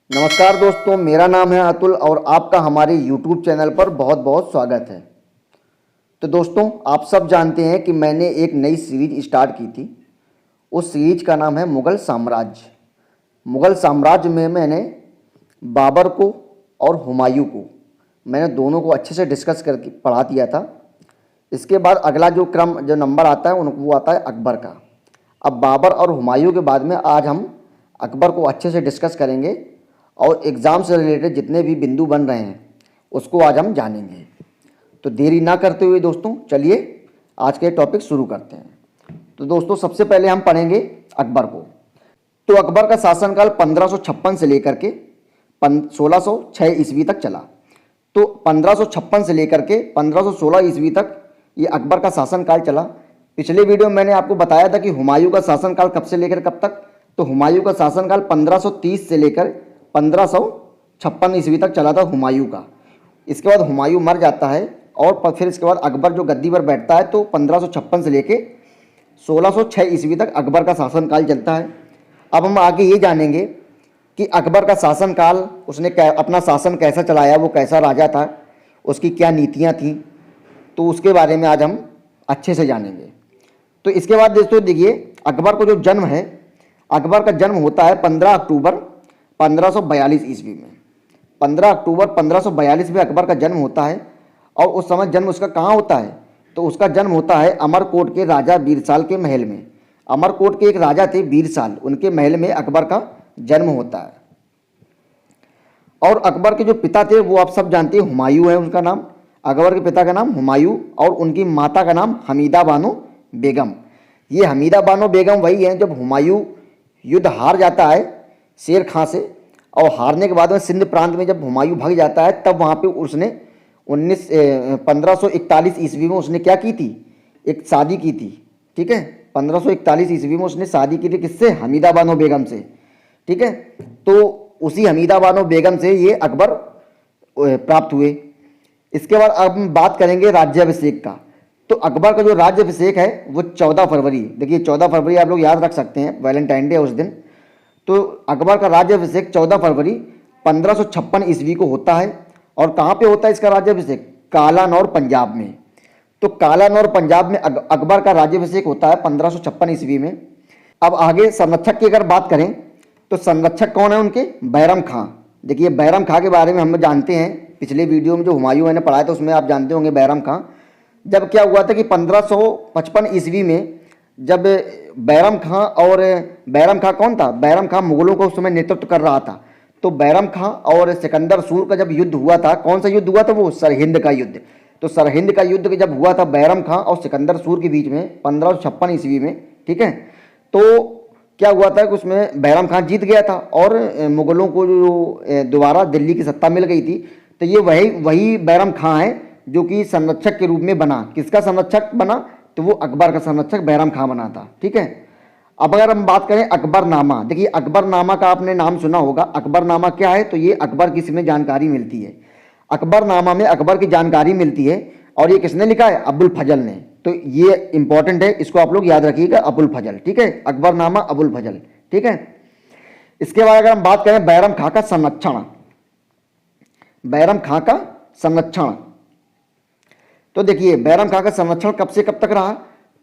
नमस्कार दोस्तों, मेरा नाम है अतुल और आपका हमारे YouTube चैनल पर बहुत बहुत स्वागत है। तो दोस्तों, आप सब जानते हैं कि मैंने एक नई सीरीज स्टार्ट की थी। उस सीरीज का नाम है मुग़ल साम्राज्य। मुग़ल साम्राज्य में मैंने बाबर को और हुमायूं को मैंने दोनों को अच्छे से डिस्कस करके पढ़ा दिया था। इसके बाद अगला जो नंबर आता है वो आता है अकबर का। अब बाबर और हुमायूं के बाद में आज हम अकबर को अच्छे से डिस्कस करेंगे और एग्ज़ाम से रिलेटेड जितने भी बिंदु बन रहे हैं उसको आज हम जानेंगे। तो देरी ना करते हुए दोस्तों चलिए आज के टॉपिक शुरू करते हैं। तो दोस्तों सबसे पहले हम पढ़ेंगे अकबर को। तो अकबर का शासनकाल 1556 से लेकर के 1606 ईस्वी तक चला। तो 1556 से लेकर के 1516 ईस्वी तक ये अकबर का शासनकाल चला। पिछले वीडियो में मैंने आपको बताया था कि हुमायूं का शासनकाल कब से लेकर कब तक। तो हुमायूं का शासनकाल 1530 से लेकर 1556 ईस्वी तक चला था हुमायूं का। इसके बाद हुमायूं मर जाता है और फिर इसके बाद अकबर जो गद्दी पर बैठता है। तो 1556 से लेके 1606 ईस्वी तक अकबर का शासनकाल चलता है। अब हम आगे ये जानेंगे कि अकबर का शासनकाल उसने अपना शासन कैसा चलाया, वो कैसा राजा था, उसकी क्या नीतियाँ थीं, तो उसके बारे में आज हम अच्छे से जानेंगे। तो इसके बाद दोस्तों देखिए, अकबर को जो जन्म है, अकबर का जन्म होता है 15 अक्टूबर 1542 ईस्वी में। 15 अक्टूबर 1542 में अकबर का जन्म होता है। और उस समय जन्म उसका कहाँ होता है, तो उसका जन्म होता है अमरकोट के राजा बीरसाल के महल में। अमरकोट के एक राजा थे बीरसाल, उनके महल में अकबर का जन्म होता है। और अकबर के जो पिता थे वो आप सब जानते हैं, हुमायूं है उनका नाम। अकबर के पिता का नाम हुमायूं और उनकी माता का नाम हमीदा बानो बेगम। ये हमीदा बानो बेगम वही हैं जब हुमायूं युद्ध हार जाता है शेर खां से, और हारने के बाद में सिंध प्रांत में जब हुमायूं भाग जाता है तब वहाँ पे उसने 1541 ईस्वी में उसने क्या की थी, एक शादी की थी। ठीक है, 1541 ईस्वी में उसने शादी की थी किससे, हमीदा बानो बेगम से। ठीक है, तो उसी हमीदा बानो बेगम से ये अकबर प्राप्त हुए। इसके बाद अब हम बात करेंगे राज्याभिषेक का। तो अकबर का जो राज्याभिषेक है वो 14 फरवरी, देखिए 14 फरवरी आप लोग याद रख सकते हैं, वैलेंटाइन डे उस दिन। तो अकबर का राज्याभिषेक 14 फरवरी 1556 ईस्वी को होता है। और कहाँ पे होता है इसका राज्याभिषेक, कालानौर पंजाब में। तो कालानौर पंजाब में अकबर का राज्याभिषेक होता है 1556 ईस्वी में। अब आगे संरक्षक की अगर बात करें तो संरक्षक कौन है उनके, बैरम खां। देखिए बैरम खां के बारे में हम जानते हैं, पिछले वीडियो में जो हुमायूं मैंने पढ़ाया था उसमें आप जानते होंगे बैरम खां। जब क्या हुआ था कि 1555 ईस्वी में जब बैरम खां, और बैरम खां कौन था, बैरम खां मुगलों को उस समय नेतृत्व कर रहा था। तो बैरम खां और सिकंदर सूर का जब युद्ध हुआ था, कौन सा युद्ध हुआ था, वो सरहिंद का युद्ध। तो सरहिंद का युद्ध जब हुआ था बैरम खां और सिकंदर सूर के बीच में 1556 ईस्वी में। ठीक है, तो क्या हुआ था कि उसमें बैरम खां जीत गया था और मुगलों को जो दोबारा दिल्ली की सत्ता मिल गई थी। तो ये वही बैरम खां है जो कि संरक्षक के रूप में बना। किसका संरक्षक बना, तो वो अकबर का संरक्षक बैरम खां बना था। ठीक है, अब अगर हम बात करें अकबरनामा, देखिए अकबरनामा का आपने नाम सुना होगा। अकबरनामा क्या है, तो ये अकबर की इसमें जानकारी मिलती है। अकबरनामा में अकबर की जानकारी मिलती है और ये किसने लिखा है, अबुल फजल ने। तो ये इंपॉर्टेंट है, इसको आप लोग याद रखिएगा, अबुल फजल। ठीक है, अकबरनामा अबुल फजल। ठीक है, इसके बाद अगर हम बात करें बैरम खां का संरक्षण, बैरम खां का संरक्षण, तो देखिए बैरम खां का संरक्षण कब से कब तक रहा,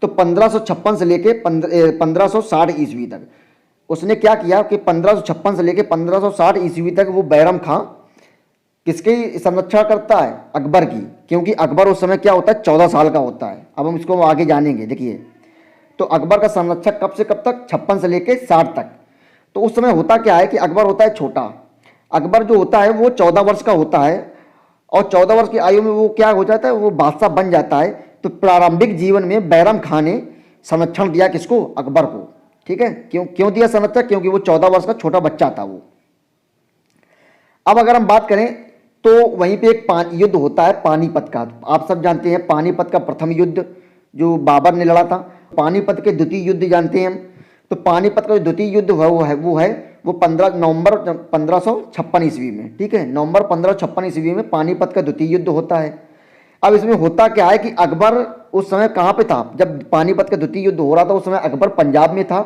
तो 1556 से लेके 1560 ईस्वी तक। उसने क्या किया कि 1556 से लेके 1560 ईस्वी तक वो बैरम खां किसकी संरक्षण करता है, अकबर की। क्योंकि अकबर उस समय क्या होता है, 14 साल का होता है। अब हम इसको आगे जानेंगे। देखिए, तो अकबर का संरक्षक कब से कब तक, 56 से लेके 60 तक। तो उस समय होता क्या है कि अकबर होता है छोटा। अकबर जो होता है वो 14 वर्ष का होता है और 14 वर्ष की आयु में वो क्या हो जाता है, वो बादशाह बन जाता है। तो प्रारंभिक जीवन में बैरम खां ने संरक्षण दिया किसको, अकबर को। ठीक है, क्यों दिया संरक्षण, क्योंकि वो 14 वर्ष का छोटा बच्चा था वो। अब अगर हम बात करें तो वहीं पे एक युद्ध होता है पानीपत का। आप सब जानते हैं पानीपत का प्रथम युद्ध जो बाबर ने लड़ा था। पानीपत के द्वितीय युद्ध जानते हैं हम। तो पानीपत का जो द्वितीय युद्ध वो 15 नवंबर 1556 ईस्वी में। ठीक है, नवंबर 1556 ईस्वी में पानीपत का द्वितीय युद्ध होता है। अब इसमें होता क्या है कि अकबर उस समय कहाँ पे था, जब पानीपत का द्वितीय युद्ध हो रहा था उस समय अकबर पंजाब में था।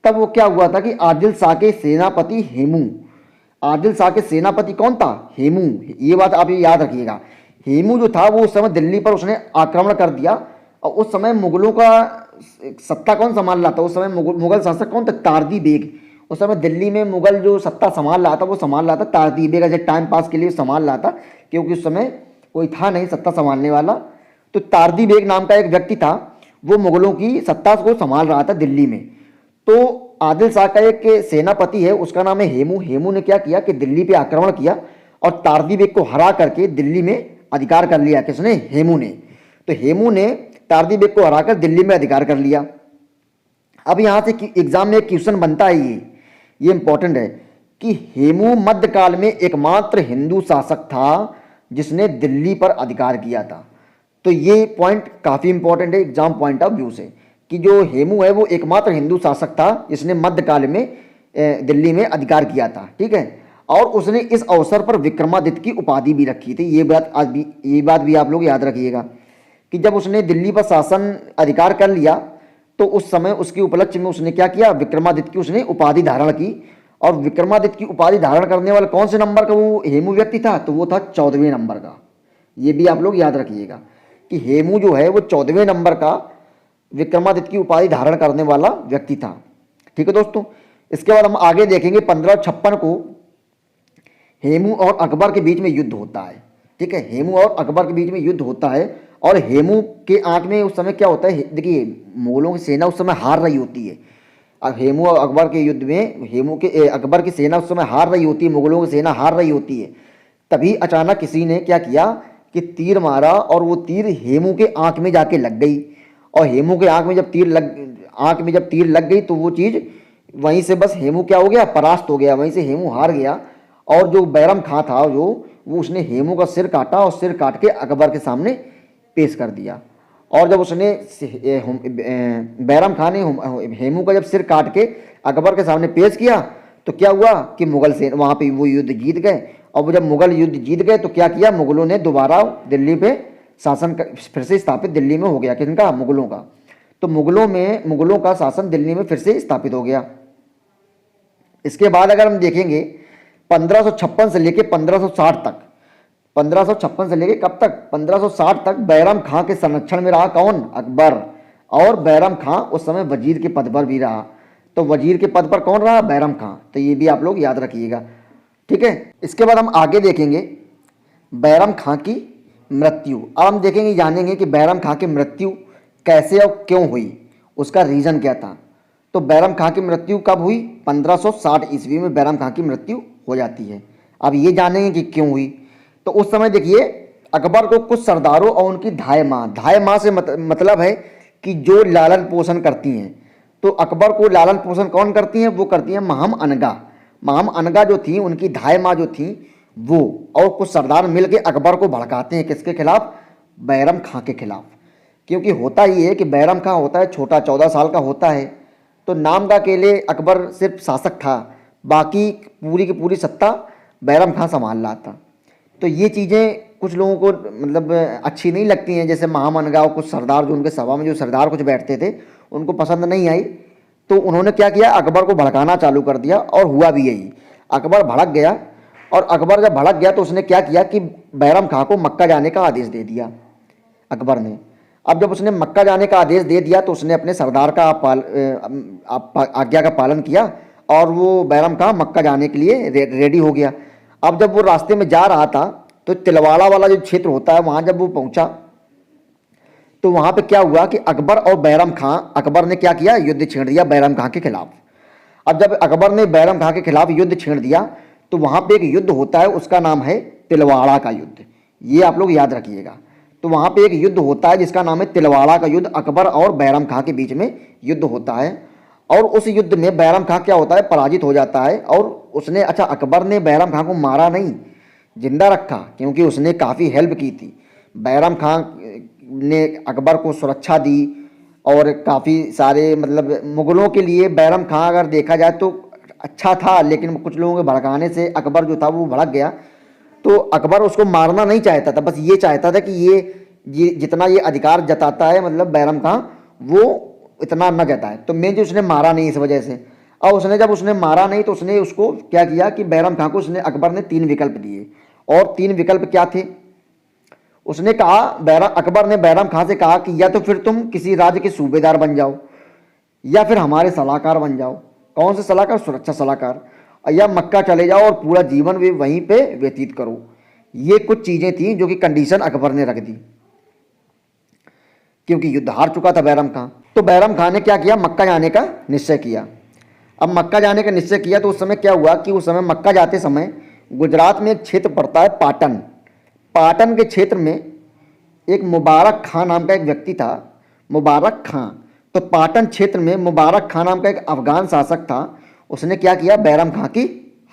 तब वो क्या हुआ था कि आदिल शाह के सेनापति हेमू, आदिल शाह के सेनापति कौन था? हेमू। ये बात आप ये याद रखिएगा। हेमू जो था वो उस समय दिल्ली पर उसने आक्रमण कर दिया, और उस समय मुगलों का सत्ता कौन संभाल रहा था? उस समय मुगल शासक कौन था? तारदी बेग। उस समय दिल्ली में मुगल जो सत्ता संभाल रहा था वो संभाल रहा था तारदी बेग। ऐसे टाइम पास के लिए संभाल रहा था, क्योंकि उस समय कोई था नहीं सत्ता संभालने वाला। तो तारदी बेग नाम का एक व्यक्ति था, वो मुगलों की सत्ता को संभाल रहा था दिल्ली में। तो आदिल शाह का एक सेनापति है, उसका नाम है हेमू। हेमू ने क्या किया कि दिल्ली पे आक्रमण किया और तारदी बेग को हरा करके दिल्ली में अधिकार कर लिया। किसने? हेमू ने। तो हेमू ने तारदी बेग को हराकर दिल्ली में अधिकार कर लिया। अब यहाँ से एग्जाम में एक क्वेश्चन बनता है, ये इंपॉर्टेंट है कि हेमू मध्यकाल में एकमात्र हिंदू शासक था जिसने दिल्ली पर अधिकार किया था। तो ये पॉइंट काफ़ी इंपॉर्टेंट है एग्जाम पॉइंट ऑफ व्यू से, कि जो हेमू है वो एकमात्र हिंदू शासक था जिसने मध्यकाल में दिल्ली में अधिकार किया था। ठीक है, और उसने इस अवसर पर विक्रमादित्य की उपाधि भी रखी थी। ये बात भी आप लोग याद रखिएगा कि जब उसने दिल्ली पर शासन अधिकार कर लिया तो उस समय उसके उपलक्ष्य में उसने क्या किया? विक्रमादित्य की उसने उपाधि धारण की। और विक्रमादित्य की उपाधि धारण करने वाला कौन से नंबर का वो हेमू व्यक्ति था? तो वो था 14वें नंबर का। ये भी आप लोग याद रखिएगा कि हेमू जो है वो 14वें नंबर का विक्रमादित्य की उपाधि धारण करने वाला व्यक्ति था। ठीक है दोस्तों, इसके बाद हम आगे देखेंगे 1556 को हेमू और अकबर के बीच में युद्ध होता है। ठीक है, हेमू और अकबर के बीच में युद्ध होता है, और हेमू के आंख में उस समय क्या होता है? देखिए, मुगलों की सेना उस समय हार रही होती है। अब हेमू और अकबर के युद्ध में अकबर की सेना उस समय हार रही होती है, मुगलों की सेना हार रही होती है। तभी अचानक किसी ने क्या किया कि तीर मारा, और वो तीर हेमू के आंख में जाके लग गई। और हेमू के आंख में जब तीर लग गई तो वो चीज़ वहीं से बस हेमू क्या हो गया? परास्त हो गया, वहीं से हेमू हार गया। और जो बैरम खां था वो उसने हेमू का सिर काटा और सिर काट के अकबर के सामने पेश कर दिया। और जब उसने बैरम खां ने हेमू का जब सिर काट के अकबर के सामने पेश किया तो क्या हुआ कि मुगल से वहाँ पे वो युद्ध जीत गए। और वो जब मुगल युद्ध जीत गए तो क्या किया? मुगलों ने दोबारा दिल्ली पे शासन फिर से स्थापित दिल्ली में हो गया। किनका? मुगलों का। तो मुगलों का शासन दिल्ली में फिर से स्थापित हो गया। इसके बाद अगर हम देखेंगे 1556 से लेके 1560 तक, 1556 से लेके कब तक? 1560 तक बैरम खां के संरक्षण में रहा कौन? अकबर। और बैरम खां उस समय वजीर के पद पर भी रहा। तो वजीर के पद पर कौन रहा? बैरम खां। तो ये भी आप लोग याद रखिएगा। ठीक है, इसके बाद हम आगे देखेंगे बैरम खां की मृत्यु। अब हम देखेंगे, जानेंगे कि बैरम खां की मृत्यु कैसे और क्यों हुई, उसका रीज़न क्या था। तो बैरम खां की मृत्यु कब हुई? 1560 ईस्वी में बैरम खां की मृत्यु हो जाती है। अब ये जानेंगे कि क्यों हुई। तो उस समय देखिए, अकबर को कुछ सरदारों और उनकी धाय माँ से मतलब है कि जो लालन पोषण करती हैं। तो अकबर को लालन पोषण कौन करती हैं? वो करती हैं महम अनगा। महम अनगा जो थी, उनकी धाय माँ जो थी वो, और कुछ सरदार मिलके अकबर को भड़काते हैं। किसके खिलाफ? बैरम खां के खिलाफ। क्योंकि होता ये है कि बैरम खां होता है छोटा, 14 साल का होता है। तो नाम का के लिए अकबर सिर्फ शासक था, बाकी पूरी की पूरी सत्ता बैरम खां संभाल रहा था। तो ये चीज़ें कुछ लोगों को मतलब अच्छी नहीं लगती हैं। जैसे महम अनगा और कुछ सरदार जो उनके सभा में जो सरदार कुछ बैठते थे उनको पसंद नहीं आई। तो उन्होंने क्या किया? अकबर को भड़काना चालू कर दिया, और हुआ भी यही। अकबर भड़क गया, और अकबर जब भड़क गया तो उसने क्या किया कि बैरम खां को मक्का जाने का आदेश दे दिया अकबर ने। अब जब उसने मक्का जाने का आदेश दे दिया तो उसने अपने सरदार का आज्ञा का पालन किया, और वो बैरम खां मक्का जाने के लिए रेडी हो गया। अब जब वो रास्ते में जा रहा था तो तिलवाड़ा वाला जो क्षेत्र होता है वहाँ जब वो पहुँचा तो वहाँ पे क्या हुआ कि अकबर और बैरम खां, अकबर ने क्या किया? युद्ध छेड़ दिया बैरम खां के खिलाफ। अब जब अकबर ने बैरम खां के खिलाफ युद्ध छेड़ दिया तो वहाँ पे एक युद्ध होता है, उसका नाम है तिलवाड़ा का युद्ध। ये आप लोग याद रखिएगा। तो वहाँ पे एक युद्ध होता है जिसका नाम है तिलवाड़ा का युद्ध। अकबर और बैरम खां के बीच में युद्ध होता है, और उस युद्ध में बैरम खां क्या होता है? पराजित हो जाता है। और उसने अकबर ने बैरम खां को मारा नहीं, जिंदा रखा, क्योंकि उसने काफ़ी हेल्प की थी। बैरम खां ने अकबर को सुरक्षा दी, और काफ़ी सारे मतलब मुग़लों के लिए बैरम खां अगर देखा जाए तो अच्छा था, लेकिन कुछ लोगों के भड़काने से अकबर जो था वो भड़क गया। तो अकबर उसको मारना नहीं चाहता था, बस ये चाहता था कि ये जितना ये अधिकार जताता है मतलब बैरम खां, वो इतना न जताए। तो मेन जो उसने मारा नहीं इस वजह से। और उसने जब उसने मारा नहीं तो उसने उसको क्या किया कि बैरम खां को उसने अकबर ने 3 विकल्प दिए, और 3 विकल्प क्या थे? उसने कहा, अकबर ने बैरम खां से कहा कि या तो फिर तुम किसी राज्य के सूबेदार बन जाओ, या फिर हमारे सलाहकार बन जाओ। कौन से सलाहकार? सुरक्षा सलाहकार। या मक्का चले जाओ और पूरा जीवन भी वहीं पे व्यतीत करो। ये कुछ चीज़ें थी जो कि कंडीशन अकबर ने रख दी, क्योंकि युद्ध हार चुका था बैरम खां। तो बैरम खां ने क्या किया? मक्का जाने का निश्चय किया। अब मक्का जाने का निश्चय किया तो उस समय क्या हुआ कि उस समय मक्का जाते समय गुजरात में एक क्षेत्र पड़ता है पाटन। पाटन के क्षेत्र में एक मुबारक खां नाम का एक व्यक्ति था, मुबारक खां। तो पाटन क्षेत्र में मुबारक खां नाम का एक अफगान शासक था। उसने क्या किया? बैरम खां की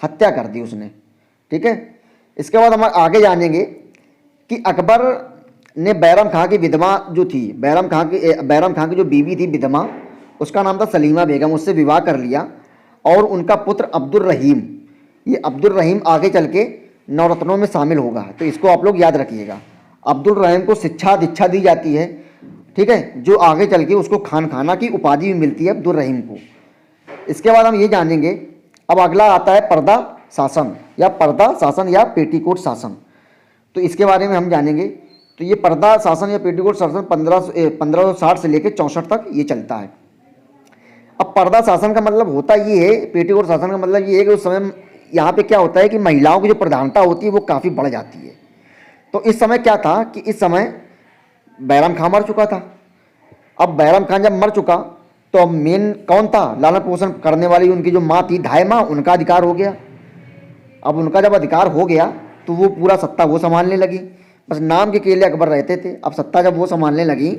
हत्या कर दी उसने। ठीक है। इसके बाद हम आगे जानेंगे कि अकबर ने बैरम खां की विधवा जो थी, बैरम खां की जो बीवी थी विधवा, उसका नाम था सलीमा बेगम, उससे विवाह कर लिया। और उनका पुत्र अब्दुल रहीम, ये अब्दुल रहीम आगे चल के नवरत्नों में शामिल होगा, तो इसको आप लोग याद रखिएगा। अब्दुल रहीम को शिक्षा दीक्षा दी जाती है, ठीक है, जो आगे चल के उसको खान खाना की उपाधि भी मिलती है अब्दुल रहीम को। इसके बाद हम ये जानेंगे, अब अगला आता है पर्दा शासन या पेटीकोट शासन। तो इसके बारे में हम जानेंगे। तो ये पर्दा शासन या पेटीकोट शासन 1560 से लेकर 64 तक ये चलता है। अब पर्दा शासन का मतलब होता ये है, पेटीकोट शासन का मतलब ये है कि उस समय यहाँ पे क्या होता है कि महिलाओं की जो प्रधानता होती है वो काफ़ी बढ़ जाती है। तो इस समय क्या था कि इस समय बैरम खां मर चुका था। अब बैरम खां जब मर चुका तो अब मेन कौन था? लालन पोषण करने वाली उनकी जो माँ थी, धाय माँ, उनका अधिकार हो गया। अब उनका जब अधिकार हो गया तो वो पूरा सत्ता वो संभालने लगी। बस नाम के केले अकबर रहते थे। अब सत्ता जब वो संभालने लगी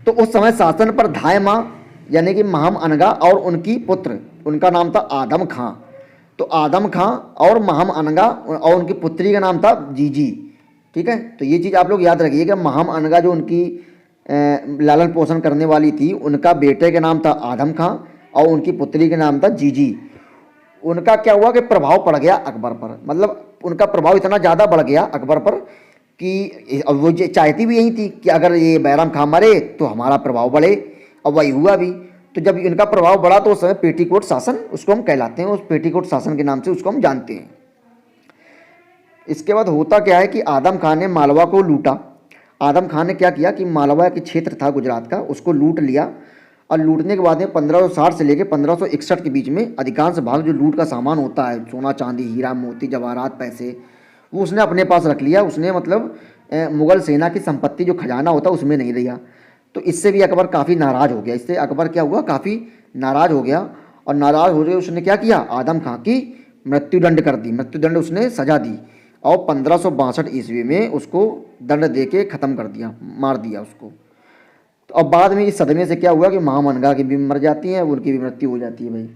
तो उस समय शासन पर धाय माँ यानी कि महम अनगा और उनकी पुत्र, उनका नाम था आदम खां। तो आदम खां और महम अनगा और उनकी पुत्री का नाम था जीजी। ठीक है। तो ये चीज़ आप लोग याद रखिएगा। महम अनगा जो उनकी लालन पोषण करने वाली थी, उनका बेटे का नाम था आदम खां और उनकी पुत्री का नाम था जीजी। उनका क्या हुआ कि प्रभाव पड़ गया अकबर पर, मतलब उनका प्रभाव इतना ज़्यादा बढ़ गया अकबर पर कि वो चाहती भी यही थी कि अगर ये बैरम खां मरे तो हमारा प्रभाव बढ़े, और वही हुआ भी। तो जब इनका प्रभाव बढ़ा तो उस समय पेटीकोट शासन उसको हम कहलाते हैं, उस पेटीकोट शासन के नाम से उसको हम जानते हैं। इसके बाद होता क्या है कि आदम खां ने मालवा को लूटा। आदम खां ने क्या किया कि मालवा के क्षेत्र था गुजरात का, उसको लूट लिया। और लूटने के बाद में 1560 से लेकर 1561 के बीच में अधिकांश भाग जो लूट का सामान होता है, सोना चांदी हीरा मोती जवाहरात पैसे, वो उसने अपने पास रख लिया। उसने मतलब मुगल सेना की संपत्ति जो खजाना होता है उसमें नहीं लिया। तो इससे भी अकबर काफ़ी नाराज़ हो गया। इससे अकबर क्या हुआ? काफ़ी नाराज़ हो गया। और नाराज़ हो गए उसने क्या किया? आदम खां की मृत्युदंड कर दी, मृत्युदंड उसने सजा दी। और 1562 ईस्वी में उसको दंड दे के ख़त्म कर दिया, मार दिया उसको। तो अब बाद में इस सदमे से क्या हुआ कि महामनगा की भी मर जाती हैं, उनकी भी मृत्यु हो जाती है भाई।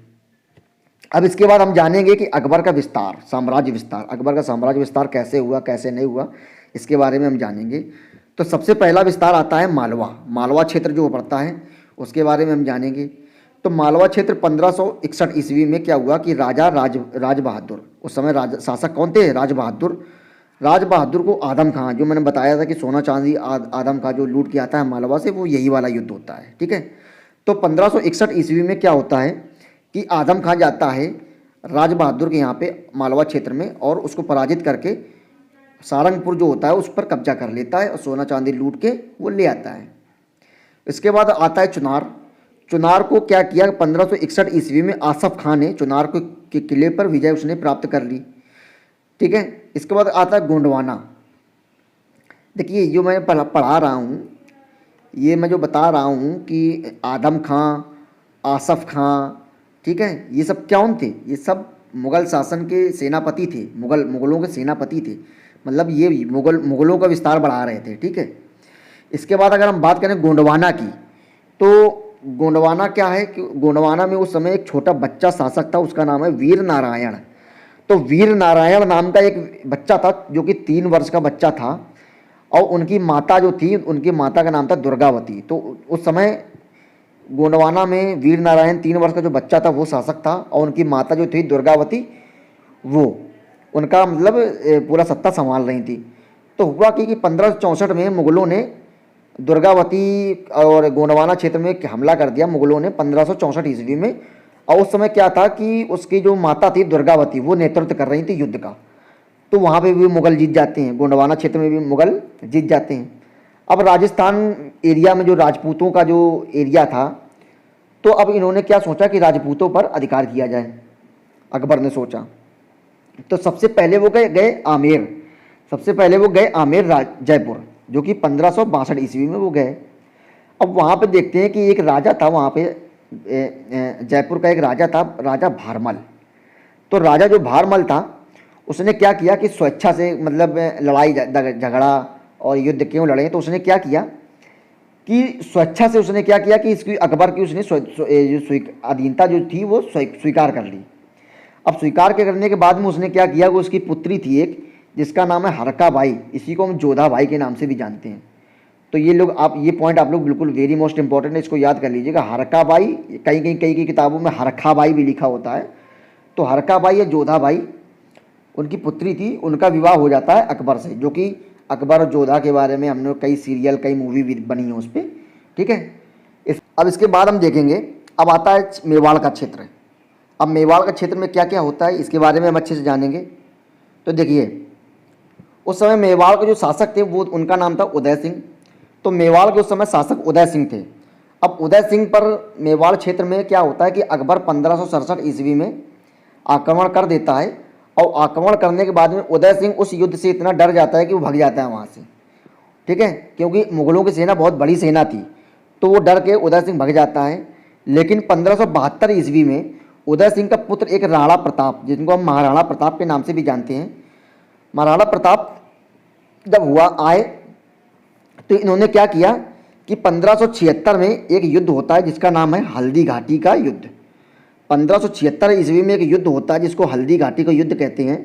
अब इसके बाद हम जानेंगे कि अकबर का विस्तार, साम्राज्य विस्तार, अकबर का साम्राज्य विस्तार कैसे हुआ कैसे नहीं हुआ, इसके बारे में हम जानेंगे। तो सबसे पहला विस्तार आता है मालवा। मालवा क्षेत्र जो पड़ता है उसके बारे में हम जानेंगे। तो मालवा क्षेत्र 1561 ईस्वी में क्या हुआ कि राजा राज बहादुर, उस समय शासक कौन थे? राज बहादुर। राज बहादुर को आदम खां, जो मैंने बताया था कि सोना चांदी आदम खां जो लूट के आता है मालवा से, वो यही वाला युद्ध होता है। ठीक है। तो 1561 ईस्वी में क्या होता है कि आदम खां जाता है राज बहादुर के यहाँ पे मालवा क्षेत्र में और उसको पराजित करके सारंगपुर जो होता है उस पर कब्जा कर लेता है और सोना चांदी लूट के वो ले आता है। इसके बाद आता है चुनार। चुनार को क्या किया? 1561 ईस्वी में आसफ खां ने चुनार के किले पर विजय उसने प्राप्त कर ली। ठीक है। इसके बाद आता है गोंडवाना। देखिए जो मैं पढ़ा रहा हूँ, ये मैं जो बता रहा हूँ कि आदम खां, आसफ खां, ठीक है, ये सब कौन थे? ये सब मुग़ल शासन के सेनापति थे, मुग़लों के सेनापति थे। मतलब ये मुग़लों का विस्तार बढ़ा रहे थे। ठीक है। इसके बाद अगर हम बात करें गोंडवाना की, तो गोंडवाना क्या है कि गोंडवाना में उस समय एक छोटा बच्चा शासक था, उसका नाम है वीर नारायण। तो वीर नारायण नाम का एक बच्चा था जो कि 3 वर्ष का बच्चा था, और उनकी माता जो थी, उनकी माता का नाम था दुर्गावती। तो उस समय गोंडवाना में वीर नारायण 3 वर्ष का जो बच्चा था वो शासक था, और उनकी माता जो थी दुर्गावती, वो उनका मतलब पूरा सत्ता संभाल रही थी। तो हुआ कि 1564 में मुग़लों ने दुर्गावती और गोंडवाना क्षेत्र में हमला कर दिया। मुग़लों ने 1564 ईस्वी में और उस समय क्या था कि उसकी जो माता थी दुर्गावती, वो नेतृत्व कर रही थी युद्ध का। तो वहाँ पे भी मुगल जीत जाते हैं, गोंडवाना क्षेत्र में भी मुगल जीत जाते हैं। अब राजस्थान एरिया में जो राजपूतों का जो एरिया था, तो अब इन्होंने क्या सोचा कि राजपूतों पर अधिकार किया जाए, अकबर ने सोचा। तो सबसे पहले वो गए आमेर, सबसे पहले वो गए आमेर जयपुर, जो कि 1562 ईस्वी में वो गए। अब वहाँ पे देखते हैं कि एक राजा था वहाँ पे, जयपुर का एक राजा था, राजा भारमल। तो राजा जो भारमल था उसने क्या किया कि स्वेच्छा से, मतलब लड़ाई झगड़ा और युद्ध क्यों लड़े, तो उसने क्या किया कि स्वेच्छा से उसने क्या किया कि इसकी अकबर की उसने जो अधीनता जो थी वो स्वीकार कर ली। अब स्वीकार के करने के बाद में उसने क्या किया, वो उसकी पुत्री थी एक, जिसका नाम है हरका बाई, इसी को हम जोधा बाई के नाम से भी जानते हैं। तो ये लोग, आप ये पॉइंट आप लोग बिल्कुल वेरी मोस्ट इंपॉर्टेंट है, इसको याद कर लीजिएगा। हरका बाई, कई की किताबों में हरखा बाई भी लिखा होता है। तो हरका बाई या जोधा बाई उनकी पुत्री थी, उनका विवाह हो जाता है अकबर से, जो कि अकबर और जोधा के बारे में हमने कई सीरियल, कई मूवी भी बनी है उस पर, ठीक है। अब इसके बाद हम देखेंगे, अब आता है मेवाड़ का क्षेत्र। अब मेवाड़ का क्षेत्र में क्या क्या होता है इसके बारे में हम अच्छे से जानेंगे। तो देखिए, उस समय मेवाड़ के जो शासक थे वो, उनका नाम था उदय सिंह। तो मेवाड़ के उस समय शासक उदय सिंह थे। अब उदय सिंह पर मेवाड़ क्षेत्र में क्या होता है कि अकबर 1567 ईस्वी में आक्रमण कर देता है, और आक्रमण करने के बाद में उदय सिंह उस युद्ध से इतना डर जाता है कि वो भाग जाता है वहाँ से, ठीक है, क्योंकि मुगलों की सेना बहुत बड़ी सेना थी। तो वो डर के उदय सिंह भाग जाता है। लेकिन 1572 ईस्वी में उदय सिंह का पुत्र एक राणा प्रताप, जिनको हम महाराणा प्रताप के नाम से भी जानते हैं, महाराणा प्रताप जब आए तो इन्होंने क्या किया कि 1576 में एक युद्ध होता है जिसका नाम है हल्दी घाटी का युद्ध। 1576 ईस्वी में एक युद्ध होता है जिसको हल्दी घाटी का युद्ध कहते हैं,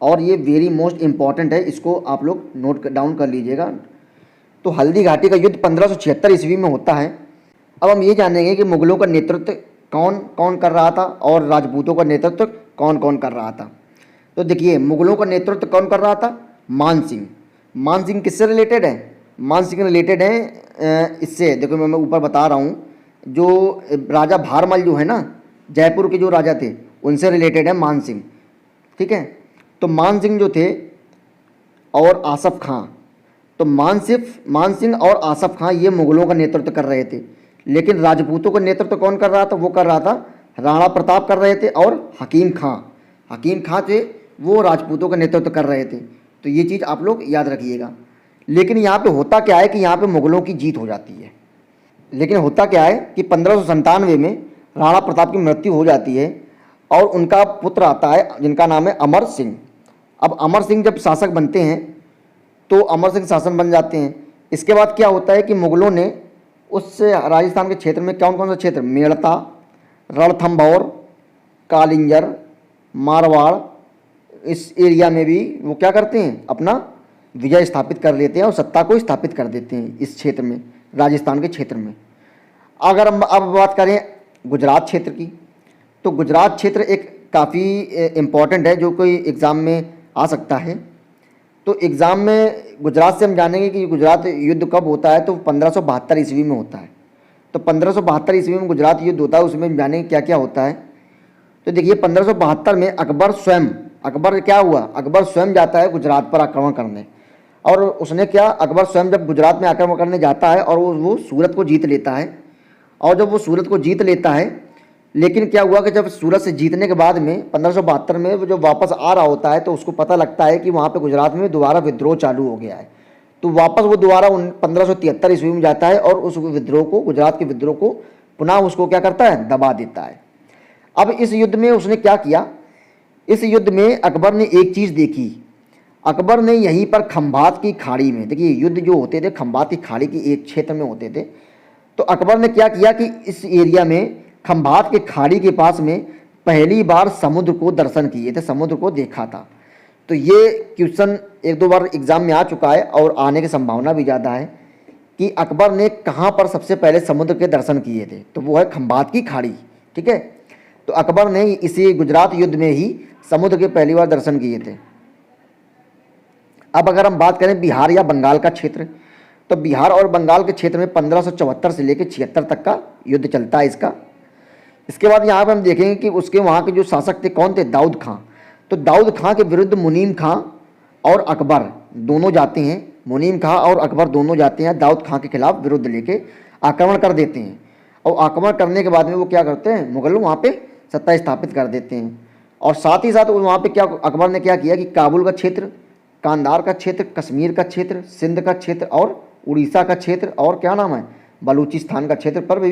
और ये वेरी मोस्ट इंपॉर्टेंट है, इसको आप लोग नोट डाउन कर लीजिएगा। तो हल्दी घाटी का युद्ध 1576 ईस्वी में होता है। अब हम ये जानेंगे कि मुगलों का नेतृत्व कौन कौन कर रहा था और राजपूतों का नेतृत्व कौन कौन कर रहा था। तो देखिए, मुगलों का नेतृत्व कौन कर रहा था? मान सिंह। मान सिंह किससे रिलेटेड है? मान सिंह रिलेटेड है इससे, देखो मैं ऊपर बता रहा हूँ, जो राजा भारमल जो है ना, जयपुर के जो राजा थे, उनसे रिलेटेड है मान सिंह, ठीक है। तो मान सिंह जो थे और आसफ खां, तो मान सिंह और आसफ खां ये मुगलों का नेतृत्व कर रहे थे। लेकिन राजपूतों का नेतृत्व कौन कर रहा था? वो कर रहा था राणा प्रताप कर रहे थे, और हकीम खां थे, वो राजपूतों का नेतृत्व कर रहे थे। तो ये चीज़ आप लोग याद रखिएगा। लेकिन यहाँ पे होता क्या है कि यहाँ पे मुगलों की जीत हो जाती है। लेकिन होता क्या है कि 1597 में राणा प्रताप की मृत्यु हो जाती है, और उनका पुत्र आता है जिनका नाम है अमर सिंह। अब अमर सिंह जब शासक बनते हैं तो अमर सिंह शासन बन जाते हैं। इसके बाद क्या होता है कि मुगलों ने उस राजस्थान के क्षेत्र में कौन कौन सा क्षेत्र, मेड़ता, रणथंभौर, कालिंजर, मारवाड़, इस एरिया में भी वो क्या करते हैं, अपना विजय स्थापित कर लेते हैं और सत्ता को स्थापित कर देते हैं इस क्षेत्र में, राजस्थान के क्षेत्र में। अगर हम अब बात करें गुजरात क्षेत्र की, तो गुजरात क्षेत्र एक काफ़ी इम्पॉर्टेंट है, जो कोई एग्ज़ाम में आ सकता है। तो एग्ज़ाम में गुजरात से हम जानेंगे कि गुजरात युद्ध कब होता है, तो 1572 ईस्वी में होता है। तो 1572 ईस्वी में गुजरात युद्ध होता है, उसमें हम जानेंगे क्या क्या होता है। तो देखिए, 1572 में अकबर क्या हुआ, अकबर स्वयं जाता है गुजरात पर आक्रमण करने, और उसने क्या, अकबर स्वयं जब गुजरात में आक्रमण करने जाता है और वो सूरत को जीत लेता है। और जब वो सूरत को जीत लेता है, लेकिन क्या हुआ कि जब सूरत से जीतने के बाद में 1572 में वो जब वापस आ रहा होता है, तो उसको पता लगता है कि वहाँ पे गुजरात में दोबारा विद्रोह चालू हो गया है। तो वापस वो दोबारा 1573 ईस्वी में जाता है और उस विद्रोह को, गुजरात के विद्रोह को पुनः उसको क्या करता है, दबा देता है। अब इस युद्ध में उसने क्या किया, इस युद्ध में अकबर ने एक चीज़ देखी। अकबर ने यहीं पर खंभात की खाड़ी में, देखिए युद्ध जो होते थे खंभात की खाड़ी की एक क्षेत्र में होते थे, तो अकबर ने क्या किया कि इस एरिया में खंभात के खाड़ी के पास में पहली बार समुद्र को दर्शन किए थे, समुद्र को देखा था। तो ये क्वेश्चन एक दो बार एग्जाम में आ चुका है और आने की संभावना भी ज़्यादा है कि अकबर ने कहाँ पर सबसे पहले समुद्र के दर्शन किए थे, तो वो है खंभात की खाड़ी, ठीक है। तो अकबर ने इसी गुजरात युद्ध में ही समुद्र के पहली बार दर्शन किए थे। अब अगर हम बात करें बिहार या बंगाल का क्षेत्र, तो बिहार और बंगाल के क्षेत्र में 1574 से लेकर 76 तक का युद्ध चलता है इसका। इसके बाद यहाँ पर हम देखेंगे कि उसके वहाँ के जो शासक थे कौन थे, दाऊद खां। तो दाऊद खां के विरुद्ध मुनीम खां और अकबर दोनों जाते हैं, मुनीम खां और अकबर दोनों जाते हैं दाऊद खां के खिलाफ विरुद्ध लेके आक्रमण कर देते हैं। और आक्रमण करने के बाद में वो क्या करते हैं, मुगल वहाँ पे सत्ता स्थापित कर देते हैं। और साथ ही साथ वहाँ पे क्या अकबर ने क्या किया कि काबुल का क्षेत्र, कांधार का क्षेत्र, कश्मीर का क्षेत्र, सिंध का क्षेत्र और उड़ीसा का क्षेत्र और क्या नाम है, बलूचिस्तान का क्षेत्र पर भी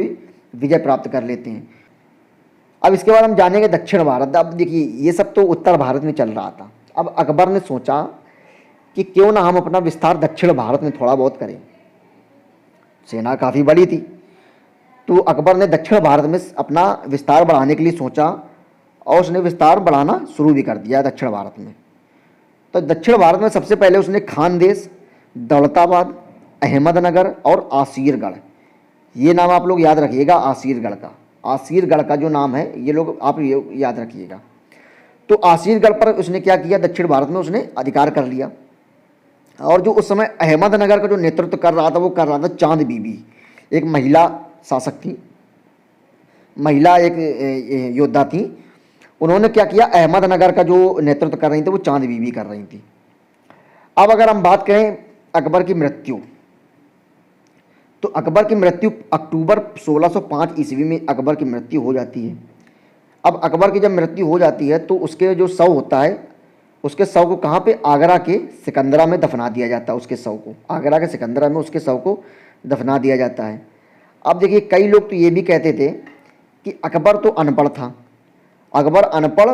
विजय प्राप्त कर लेते हैं। अब इसके बाद हम जानेंगे दक्षिण भारत। अब देखिए ये सब तो उत्तर भारत में चल रहा था। अब अकबर ने सोचा कि क्यों ना हम अपना विस्तार दक्षिण भारत में थोड़ा बहुत करें। सेना काफ़ी बड़ी थी, तो अकबर ने दक्षिण भारत में अपना विस्तार बढ़ाने के लिए सोचा और उसने विस्तार बढ़ाना शुरू भी कर दिया दक्षिण भारत में। तो दक्षिण भारत में सबसे पहले उसने खानदेश, दौलताबाद, अहमदनगर और आसीरगढ़, ये नाम आप लोग याद रखिएगा। आसीरगढ़ का जो नाम है ये लोग आप याद रखिएगा। तो आसीरगढ़ पर उसने क्या किया, दक्षिण भारत में उसने अधिकार कर लिया। और जो उस समय अहमदनगर का जो नेतृत्व कर रहा था वो कर रहा था चांद बीबी, एक महिला शासक थी, महिला एक योद्धा थी। उन्होंने क्या किया, अहमदनगर का जो नेतृत्व कर रही थी वो चांद बीबी कर रही थी। अब अगर हम बात करें अकबर की मृत्यु, तो अकबर की मृत्यु अक्टूबर 1605 ईस्वी में अकबर की मृत्यु हो जाती है। अब अकबर की जब मृत्यु हो जाती है तो उसके जो शव होता है, उसके शव को कहाँ पे, आगरा के सिकंदरा में दफना दिया जाता है। उसके शव को आगरा के सिकंदरा में उसके शव को दफना दिया जाता है। अब देखिए कई लोग तो ये भी कहते थे कि अकबर तो अनपढ़ था, अकबर अनपढ़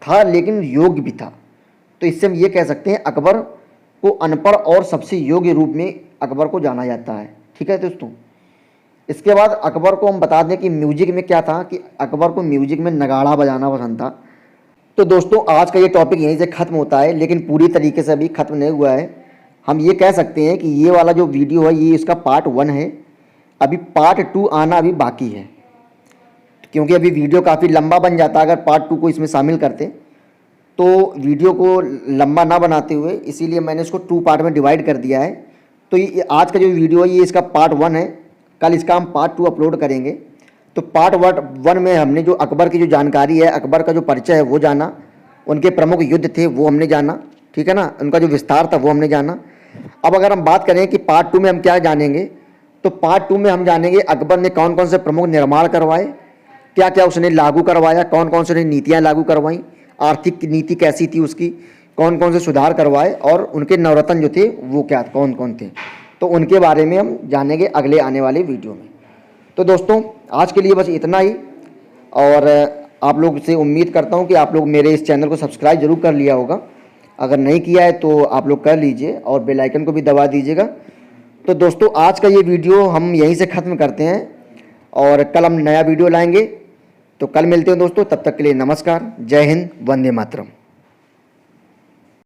था लेकिन योग्य भी था। तो इससे हम ये कह सकते हैं अकबर को अनपढ़ और सबसे योग्य रूप में अकबर को जाना जाता है। ठीक है दोस्तों। इसके बाद अकबर को हम बता दें कि म्यूजिक में क्या था, कि अकबर को म्यूजिक में नगाड़ा बजाना पसंद था। तो दोस्तों आज का ये टॉपिक यहीं से ख़त्म होता है, लेकिन पूरी तरीके से अभी ख़त्म नहीं हुआ है। हम ये कह सकते हैं कि ये वाला जो वीडियो है ये इसका पार्ट 1 है, अभी पार्ट 2 आना अभी बाकी है, क्योंकि अभी वीडियो काफ़ी लंबा बन जाता अगर पार्ट 2 को इसमें शामिल करते, तो वीडियो को लंबा ना बनाते हुए इसीलिए मैंने इसको 2 पार्ट में डिवाइड कर दिया है। तो ये आज का जो वीडियो है ये इसका पार्ट 1 है, कल इसका हम पार्ट 2 अपलोड करेंगे। तो पार्ट 1 में हमने जो अकबर की जो जानकारी है, अकबर का जो परिचय है वो जाना, उनके प्रमुख युद्ध थे वो हमने जाना, ठीक है ना, उनका जो विस्तार था वो हमने जाना। अब अगर हम बात करें कि पार्ट 2 में हम क्या जानेंगे, तो पार्ट 2 में हम जानेंगे अकबर ने कौन कौन से प्रमुख निर्माण करवाए, क्या क्या उसने लागू करवाया, कौन कौन से नीतियाँ लागू करवाई, आर्थिक नीति कैसी थी उसकी, कौन कौन से सुधार करवाए और उनके नवरत्न जो थे वो क्या कौन कौन थे। तो उनके बारे में हम जानेंगे अगले आने वाले वीडियो में। तो दोस्तों आज के लिए बस इतना ही, और आप लोग से उम्मीद करता हूं कि आप लोग मेरे इस चैनल को सब्सक्राइब जरूर कर लिया होगा। अगर नहीं किया है तो आप लोग कर लीजिए और बेल आइकन को भी दबा दीजिएगा। तो दोस्तों आज का ये वीडियो हम यहीं से ख़त्म करते हैं और कल हम नया वीडियो लाएंगे। तो कल मिलते हैं दोस्तों, तब तक के लिए नमस्कार, जय हिंद, वंदे मातरम।